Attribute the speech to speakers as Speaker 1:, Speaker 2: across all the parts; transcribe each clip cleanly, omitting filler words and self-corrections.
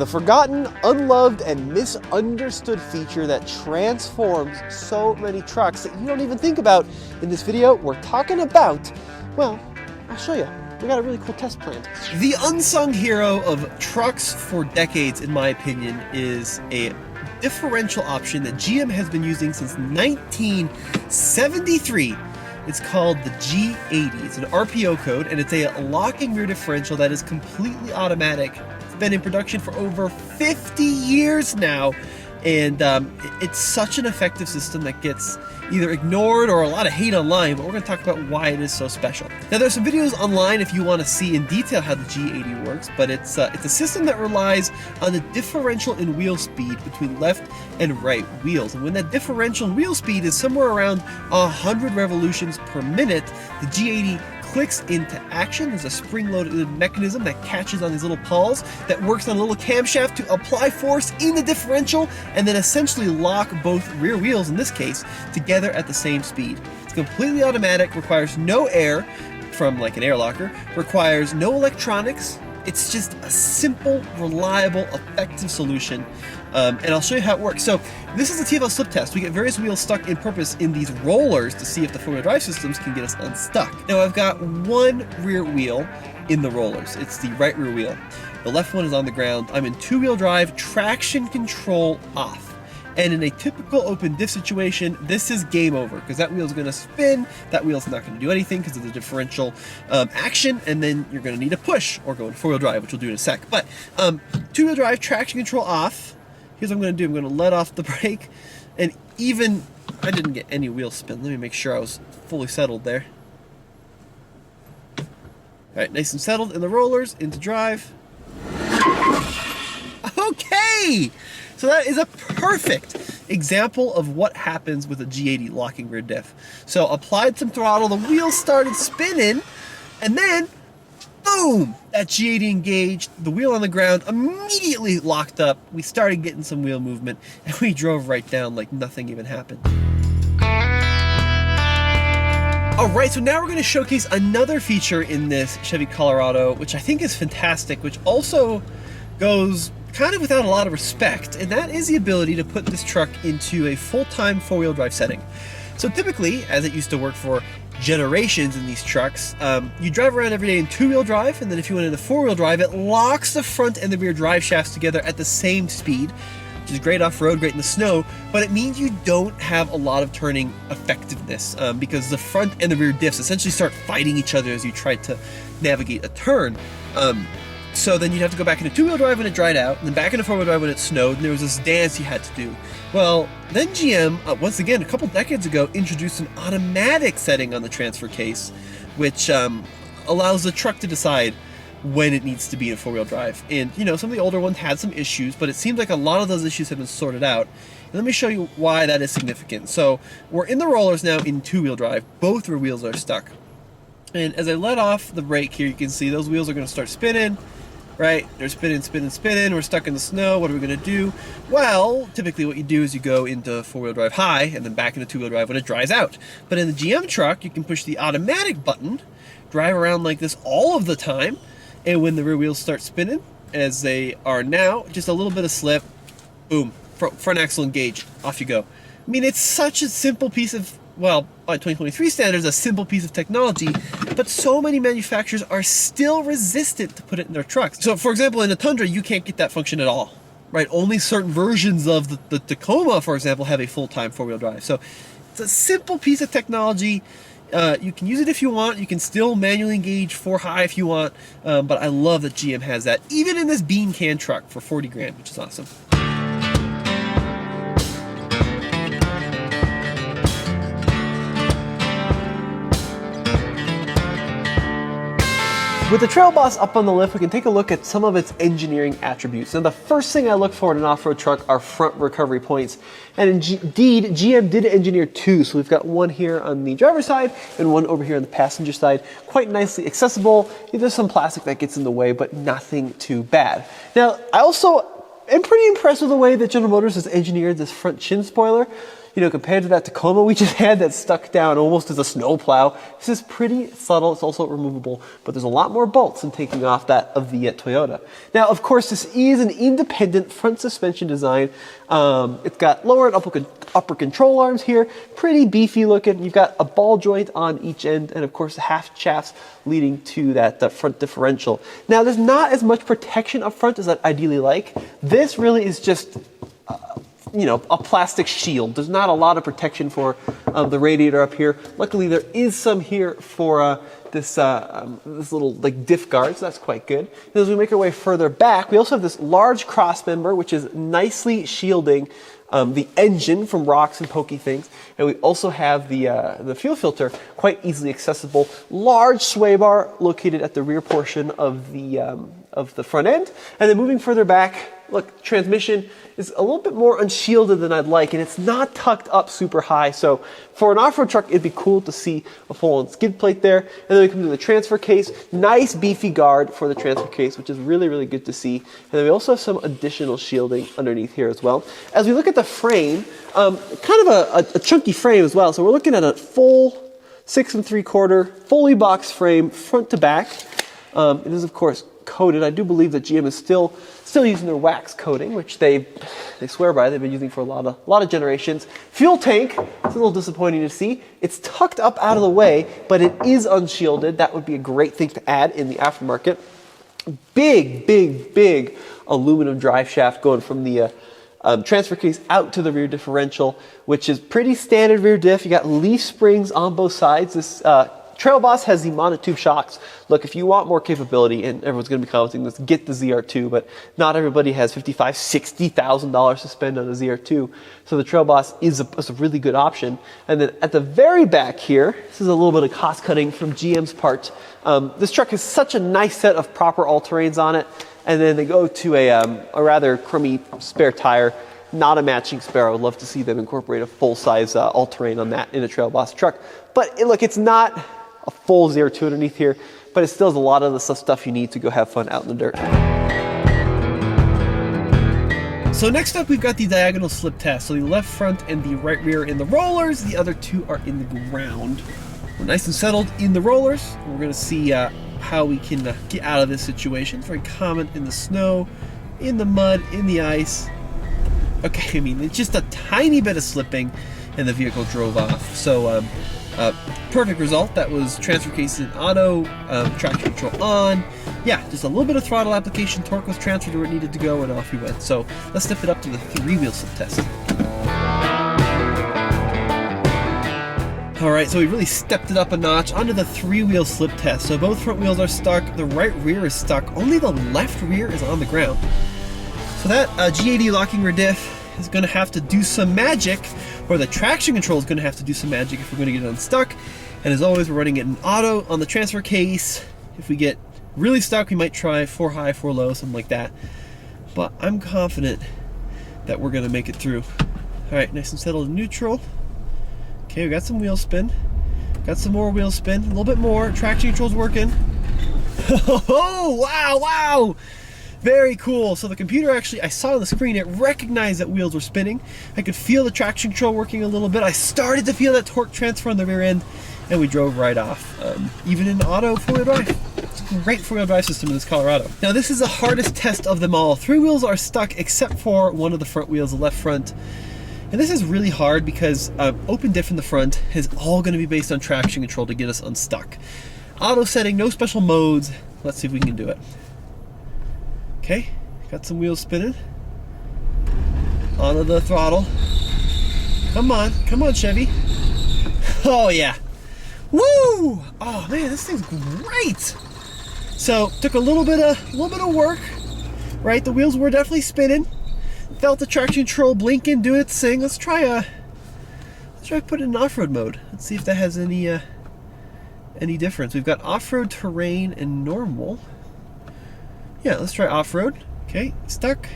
Speaker 1: the forgotten, unloved, and misunderstood feature that transforms so many trucks that you don't even think about. In this video, we're talking about, well, I'll show you. We got a really cool test planned. The unsung hero of trucks for decades, in my opinion, is a differential option that GM has been using since 1973. It's called the G80. It's an RPO code, and it's a locking rear differential that is completely automatic. It's been in production for over 50 years now, and it's such an effective system that gets either ignored or a lot of hate online, but we're going to talk about why it is so special. Now, there's some videos online if you want to see in detail how the G80 works, but it's a system that relies on the differential in wheel speed between left and right wheels. And when that differential in wheel speed is somewhere around 100 revolutions per minute, the G80 clicks into action. There's a spring-loaded mechanism that catches on these little pawls that works on a little camshaft to apply force in the differential and then essentially lock both rear wheels, in this case, together at the same speed. It's completely automatic, requires no air from like an air locker, requires no electronics. It's just a simple, reliable, effective solution. And I'll show you how it works. So this is the TFL SlipTest. We get various wheels stuck in purpose in these rollers to see if the four-wheel drive systems can get us unstuck. Now I've got one rear wheel in the rollers. It's the right rear wheel. The left one is on the ground. I'm in two-wheel drive, traction control off. And in a typical open diff situation, this is game over because that wheel's going to spin, that wheel's not going to do anything because of the differential action, and then you're going to need a push or go into four-wheel drive, which we'll do in a sec. But two-wheel drive, traction control off. Here's what I'm going to do. I'm going to let off the brake, and even, I didn't get any wheel spin. Let me make sure I was fully settled there. All right, nice and settled in the rollers, into drive. Okay! So that is a perfect example of what happens with a G80 locking rear diff. So applied some throttle, the wheels started spinning, and then boom, that G80 engaged, the wheel on the ground immediately locked up. We started getting some wheel movement, and we drove right down like nothing even happened. All right, so now we're going to showcase another feature in this Chevy Colorado, which I think is fantastic, which also goes kind of without a lot of respect, and that is the ability to put this truck into a full-time four-wheel drive setting. So typically, as it used to work for generations in these trucks, you drive around every day in two-wheel drive, and then if you went into four-wheel drive, it locks the front and the rear drive shafts together at the same speed, which is great off-road, great in the snow, but it means you don't have a lot of turning effectiveness because the front and the rear diffs essentially start fighting each other as you try to navigate a turn. So then you'd have to go back into two-wheel drive when it dried out, and then back into four-wheel drive when it snowed, and there was this dance you had to do. Well, then GM, once again, a couple decades ago, introduced an automatic setting on the transfer case, which allows the truck to decide when it needs to be in four-wheel drive. And, you know, some of the older ones had some issues, but it seems like a lot of those issues have been sorted out. And let me show you why that is significant. So we're in the rollers now in two-wheel drive. Both rear wheels are stuck. And as I let off the brake here, you can see those wheels are going to start spinning. Right? They're spinning, spinning, spinning. We're stuck in the snow. What are we going to do? Well, typically what you do is you go into four-wheel drive high and then back into two-wheel drive when it dries out. But in the GM truck, you can push the automatic button, drive around like this all of the time, and when the rear wheels start spinning, as they are now, just a little bit of slip, boom, front axle engage, off you go. I mean, it's such a simple piece of, well, by 2023 standards, a simple piece of technology, but so many manufacturers are still resistant to put it in their trucks. So, for example, in the Tundra, you can't get that function at all, right? Only certain versions of the Tacoma, for example, have a full-time four-wheel drive. So it's a simple piece of technology. You can use it if you want. You can still manually engage four high if you want, but I love that GM has that, even in this bean can truck for 40 grand, which is awesome. With the Trail Boss up on the lift, we can take a look at some of its engineering attributes. Now, the first thing I look for in an off-road truck are front recovery points. And indeed, GM did engineer two. So we've got one here on the driver's side and one over here on the passenger side. Quite nicely accessible. There's some plastic that gets in the way, but nothing too bad. Now, I also am pretty impressed with the way that General Motors has engineered this front chin spoiler. You know, compared to that Tacoma we just had that stuck down almost as a snowplow, this is pretty subtle. It's also removable, but there's a lot more bolts than taking off that of the Toyota. Now, of course, this is an independent front suspension design. It's got lower and upper control arms here, pretty beefy looking. You've got a ball joint on each end, and of course the half shafts leading to that front differential. Now, there's not as much protection up front as I'd ideally like. This really is just you know, a plastic shield. There's not a lot of protection for the radiator up here. Luckily, there is some here for this little like diff guard, so that's quite good. And as we make our way further back, we also have this large cross member, which is nicely shielding the engine from rocks and pokey things. And we also have the fuel filter quite easily accessible. Large sway bar located at the rear portion of the front end. And then moving further back, look, transmission is a little bit more unshielded than I'd like, and it's not tucked up super high. So for an off-road truck, it'd be cool to see a full-on skid plate there. And then we come to the transfer case. Nice beefy guard for the transfer case, which is really, really good to see. And then we also have some additional shielding underneath here as well. As we look at the frame, kind of a chunky frame as well. So we're looking at a full 6 3/4 fully boxed frame front to back. It is, of course, coated. I do believe that GM is still using their wax coating, which they swear by. They've been using for a lot of generations. Fuel tank, it's a little disappointing to see. It's tucked up out of the way, but it is unshielded. That would be a great thing to add in the aftermarket. Big aluminum drive shaft going from the transfer case out to the rear differential, which is pretty standard rear diff. You got leaf springs on both sides. This Trail Boss has the monotube shocks. Look, if you want more capability, and everyone's going to be commenting this, get the ZR2, but not everybody has $55,000, $60,000 to spend on a ZR2. So the Trail Boss is a really good option. And then at the very back here, this is a little bit of cost cutting from GM's part. This truck has such a nice set of proper all-terrains on it, and then they go to a rather crummy spare tire. Not a matching spare. I would love to see them incorporate a full-size all-terrain on that in a Trail Boss truck. But look, it's not a full ZR2 underneath here, but it still has a lot of the stuff you need to go have fun out in the dirt.
Speaker 2: So next up, we've got the diagonal slip test. So the left front and the right rear in the rollers, the other two are in the ground. We're nice and settled in the rollers. We're going to see how we can get out of this situation. It's very common in the snow, in the mud, in the ice. Okay, I mean, it's just a tiny bit of slipping and the vehicle drove off. So perfect result. That was transfer case in auto, traction control on. Yeah, just a little bit of throttle application. Torque was transferred to where it needed to go, and off we went. So let's step it up to the 3-wheel slip test. All right, so we really stepped it up a notch onto the 3-wheel slip test. So both front wheels are stuck. The right rear is stuck. Only the left rear is on the ground. So that G80 locking rear diff is going to have to do some magic, or the traction control is going to have to do some magic if we're going to get it unstuck. And as always, we're running it in auto on the transfer case. If we get really stuck, we might try 4 high, 4 low, something like that. But I'm confident that we're going to make it through. All right, nice and settled in neutral. Okay, we got some wheel spin. Got some more wheel spin. A little bit more. Traction control's working. Oh, wow. Very cool. So the computer actually, I saw on the screen, it recognized that wheels were spinning. I could feel the traction control working a little bit. I started to feel that torque transfer on the rear end, and we drove right off. Even in auto 4-wheel drive. It's a great 4-wheel drive system in this Colorado. Now this is the hardest test of them all. 3 wheels are stuck except for one of the front wheels, the left front. And this is really hard because open diff in the front is all going to be based on traction control to get us unstuck. Auto setting, no special modes. Let's see if we can do it. Okay, got some wheels spinning. Onto the throttle. Come on, Chevy. Oh yeah. Woo! Oh man, this thing's great. So took a little bit of work, right? The wheels were definitely spinning. Felt the traction control blinking, doing its thing. Let's try put it in off-road mode. Let's see if that has any difference. We've got off-road, terrain, and normal. Yeah, let's try off-road. Okay, stuck.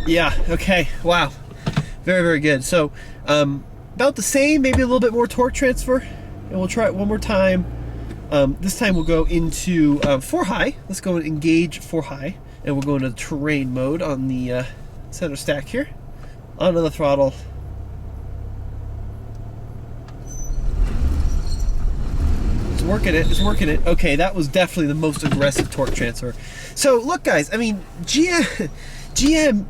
Speaker 2: Yeah, okay, wow. Very, very good. So, about the same, maybe a little bit more torque transfer. And we'll try it one more time. This time we'll go into 4 high. Let's go and engage 4 high.
Speaker 1: And we're going to terrain mode on the center stack here. Onto the throttle. It's working it, it's working it. Okay, that was definitely the most aggressive torque transfer. So look guys, I mean, GM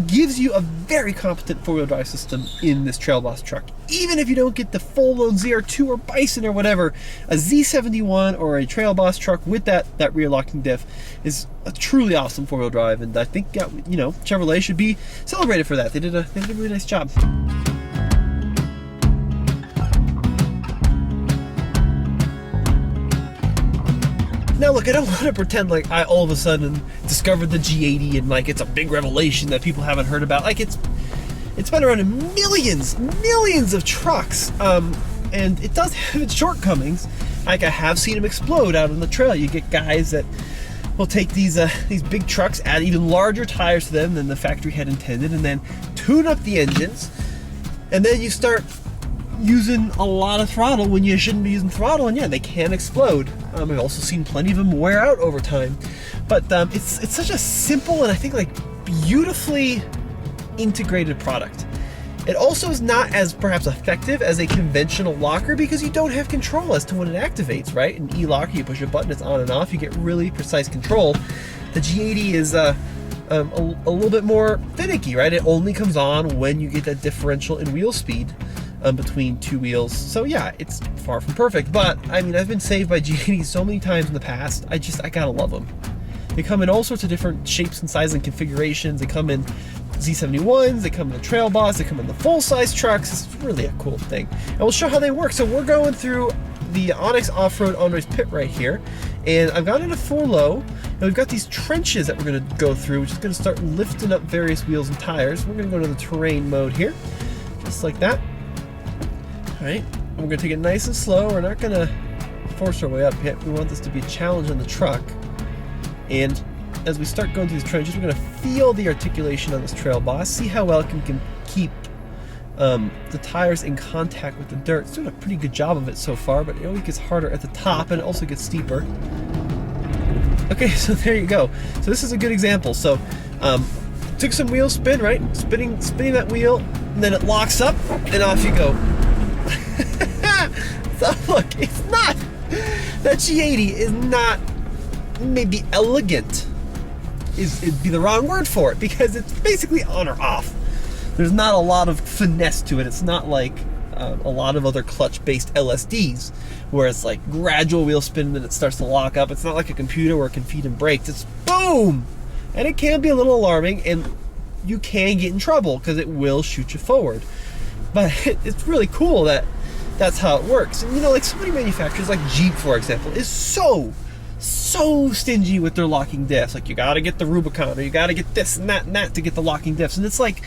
Speaker 1: gives you a very competent four-wheel drive system in this Trail Boss truck. Even if you don't get the full-blown ZR2 or Bison or whatever, a Z71 or a Trail Boss truck with that rear locking diff is a truly awesome four-wheel drive, and I think you know, Chevrolet should be celebrated for that. They did a really nice job. Now look, I don't want to pretend like I all of a sudden discovered the G80 and like it's a big revelation that people haven't heard about. Like it's been around in millions of trucks, and it does have its shortcomings. Like I have seen them explode out on the trail. You get guys that will take these big trucks, add even larger tires to them than the factory had intended, and then tune up the engines, and then you start using a lot of throttle when you shouldn't be using throttle, and yeah, they can explode. I've also seen plenty of them wear out over time, but it's such a simple and I think like beautifully integrated product. It also is not as perhaps effective as a conventional locker because you don't have control as to when it activates, right? An e-locker, you push a button, it's on and off, you get really precise control. The G80 is a little bit more finicky, right? It only comes on when you get that differential in wheel speed between two wheels. So yeah, it's far from perfect, but I mean, I've been saved by G80 so many times in the past. I gotta love them. They come in all sorts of different shapes and sizes and configurations. They come in Z71s, they come in the Trail Boss, they come in the full-size trucks. It's really a cool thing. And we'll show how they work. So we're going through the Onyx Off-Road on-race pit right here, and I've got it at 4 low, and we've got these trenches that we're gonna go through, which is gonna start lifting up various wheels and tires. We're gonna go to the terrain mode here, just like that. All right, we're gonna take it nice and slow. We're not gonna force our way up yet. We want this to be a challenge on the truck. And as we start going through these trenches, we're gonna feel the articulation on this Trail Boss, see how well it can keep the tires in contact with the dirt. It's doing a pretty good job of it so far, but it always gets harder at the top and it also gets steeper. Okay, so there you go. So this is a good example. So took some wheel spin, right? Spinning that wheel, and then it locks up and off you go. So look, it's not, that G80 is not, maybe elegant it'd be the wrong word for it, because it's basically on or off. There's not a lot of finesse to it. It's not like a lot of other clutch-based LSDs where it's like gradual wheel spin and then it starts to lock up. It's not like a computer where it can feed and brakes. It's boom! And it can be a little alarming, and you can get in trouble because it will shoot you forward. But it's really cool that that's how it works. And you know, like so many manufacturers, like Jeep for example, is so stingy with their locking diffs. Like you gotta get the Rubicon, or you gotta get this and that to get the locking diffs. And it's like,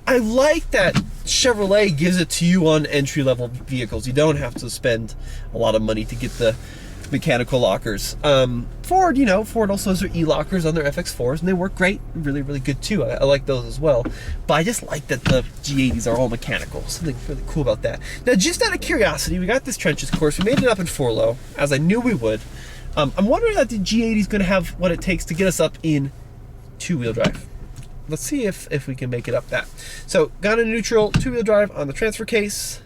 Speaker 1: I like that Chevrolet gives it to you on entry-level vehicles. You don't have to spend a lot of money to get the mechanical lockers. Ford, you know, Ford also has their e-lockers on their FX4s, and they work great, really good too. I like those as well. But I just like that the G80s are all mechanical. Something really cool about that. Now, just out of curiosity, we got this trenches course. We made it up in 4 low, as I knew we would. I'm wondering that the G80 is going to have what it takes to get us up in 2-wheel drive. Let's see if we can make it up that. So, got a neutral 2-wheel drive on the transfer case.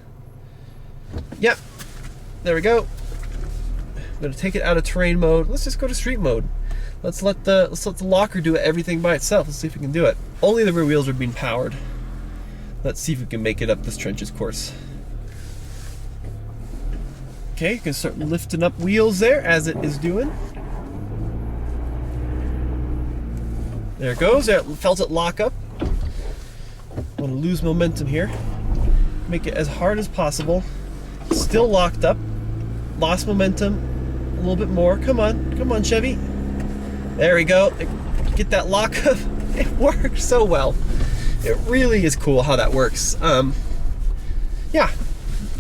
Speaker 1: Yep, there we go. I'm going to take it out of terrain mode. Let's just go to street mode. Let's let the locker do everything by itself. Let's see if we can do it. Only the rear wheels are being powered. Let's see if we can make it up this trenches course. Okay, you can start lifting up wheels there as it is doing. There it goes. There, felt it lock up. I want to lose momentum here. Make it as hard as possible. Still locked up. Lost momentum. A little bit more. Come on, Chevy. There we go. Get that lock up. It works so well. It really is cool how that works. Yeah,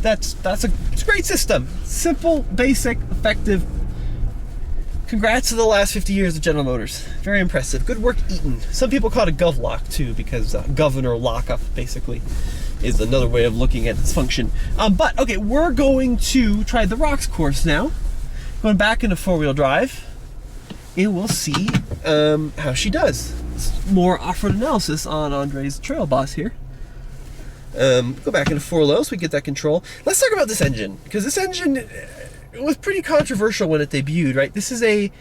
Speaker 1: it's a great system. Simple, basic, effective. Congrats to the last 50 years of General Motors. Very impressive. Good work, Eaton. Some people call it a gov lock too, because governor lockup basically is another way of looking at its function. But okay, we're going to try the rocks course now. Going back into 4-wheel drive.
Speaker 2: and we'll see how she does. More off-road analysis on Andre's Trail Boss here. Go back into 4 low so we get that control. Let's talk about this engine, because this engine was pretty controversial when it debuted, right? This is a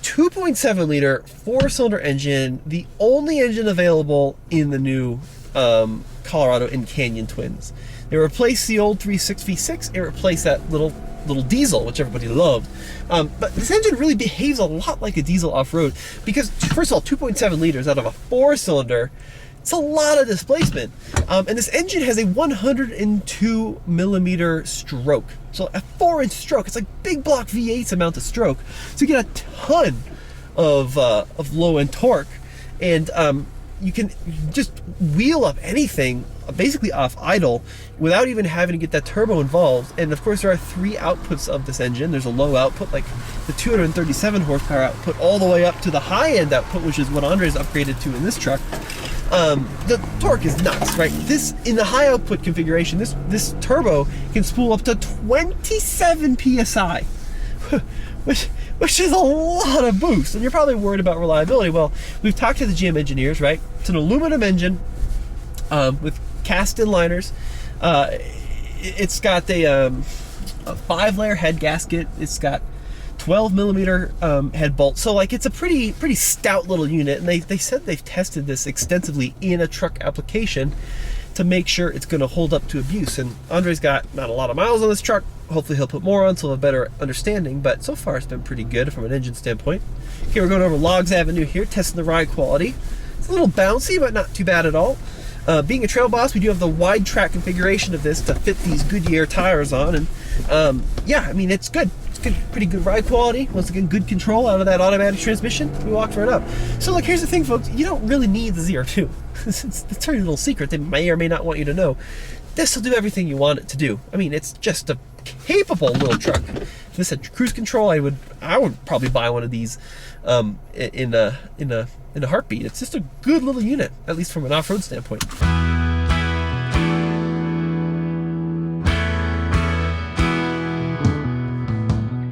Speaker 2: 2.7 liter 4-cylinder engine, the only engine available in the new Colorado and Canyon Twins. They replaced the old 3.6 V6. It replaced that little diesel, which everybody loved. But this engine really behaves a lot like a diesel off-road because, first of all, 2.7 liters out of a 4-cylinder, it's a lot of displacement. And this engine has a 102 millimeter stroke. So a 4-inch stroke. It's like big block V8's amount of stroke. So you get a ton of low-end torque. And you can just wheel up anything basically off idle without even having to get that turbo involved. And of course there are 3 outputs of this engine. There's a low output, like the 237 horsepower output, all the way up to the high end output, which is what Andre's upgraded to in this truck. The torque is nuts, right? This, in the high output configuration, this turbo can spool up to 27 PSI, which is a lot of boost. And you're probably worried about reliability. Well, we've talked to the GM engineers, right? It's an aluminum engine with cast-in liners. It's got a 5-layer head gasket. It's got 12 millimeter head bolt. So like it's a pretty stout little unit. And they said they've tested this extensively in a truck application to make sure it's going to hold up to abuse. And Andre's got not a lot of miles on this truck. Hopefully he'll put more on so he'll have a better understanding, but so far it's been pretty good from an engine standpoint. Okay, we're going over Logs Avenue here, testing the ride quality. It's a little bouncy, but not too bad at all. Being a Trail Boss, we do have the wide track configuration of this to fit these Goodyear tires on, and yeah, I mean, it's good. It's good, pretty good ride quality. Once again, good control out of that automatic transmission. We walked right up. So look, here's the thing, folks. You don't really need the ZR2. It's a dirty little secret they may or may not want you to know. This will do everything you want it to do. I mean, it's just a capable little truck. If this had cruise control, I would probably buy one of these in a heartbeat. It's just a good little unit, at least from an off-road standpoint.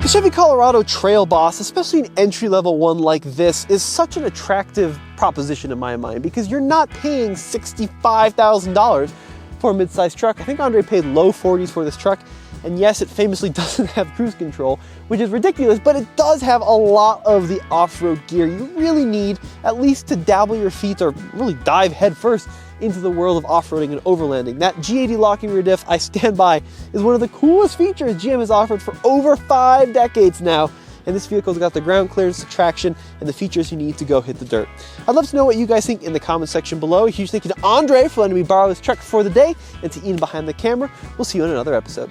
Speaker 2: The Chevy Colorado Trail Boss, especially an entry-level one like this, is such an attractive proposition in my mind because you're not paying $65,000 for a mid-sized truck. I think Andre paid low 40s for this truck. And yes, it famously doesn't have cruise control, which is ridiculous, but it does have a lot of the off-road gear you really need, at least to dabble your feet or really dive headfirst into the world of off-roading and overlanding. That G80 locking rear diff, I stand by, is one of the coolest features GM has offered for over 5 decades now. And this vehicle's got the ground clearance, the traction, and the features you need to go hit the dirt. I'd love to know what you guys think in the comment section below. A huge thank you to Andre for letting me borrow this truck for the day, and to Ian behind the camera. We'll see you in another episode.